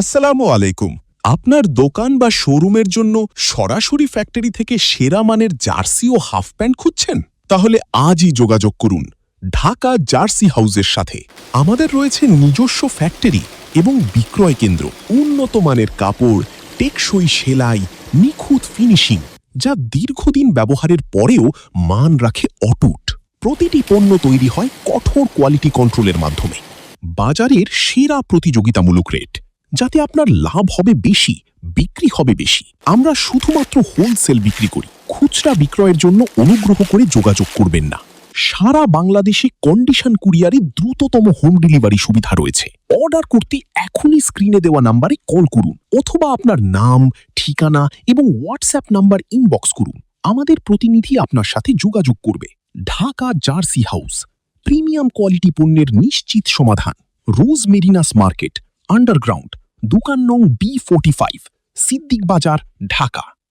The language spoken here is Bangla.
আসসালামু আলাইকুম। আপনার দোকান বা শোরুমের জন্য সরাসরি ফ্যাক্টরি থেকে সেরা মানের জার্সি ও হাফ প্যান্ট খুঁজছেন? তাহলে আজই যোগাযোগ করুন ঢাকা জার্সি হাউসের সাথে। আমাদের রয়েছে নিজস্ব ফ্যাক্টরি এবং বিক্রয় কেন্দ্র, উন্নত মানের কাপড়, টেকসই সেলাই, নিখুঁত ফিনিশিং, যা দীর্ঘদিন ব্যবহারের পরেও মান রাখে অটুট। প্রতিটি পণ্য তৈরি হয় কঠোর কোয়ালিটি কন্ট্রোলের মাধ্যমে। বাজারের সেরা প্রতিযোগিতামূলক রেট, যাতে আপনার লাভ হবে বেশি, বিক্রি হবে বেশি। আমরা শুধুমাত্র হোলসেল বিক্রি করি, খুচরা বিক্রয়ের জন্য অনুগ্রহ করে যোগাযোগ করবেন না। সারা বাংলাদেশে কন্ডিশন কুরিয়ারে দ্রুততম হোম ডেলিভারি সুবিধা রয়েছে। অর্ডার করতে এখনই স্ক্রিনে দেওয়া নাম্বারে কল করুন অথবা আপনার নাম, ঠিকানা এবং হোয়াটসঅ্যাপ নাম্বার ইনবক্স করুন। আমাদের প্রতিনিধি আপনার সাথে যোগাযোগ করবে। Dhaka jersey house, premium quality পণ্যের নিশ্চিত সমাধান। রোজ মেরিনাস মার্কেট, আন্ডারগ্রাউন্ড, দোকান নং B45, সিদ্দিক বাজার, ঢাকা।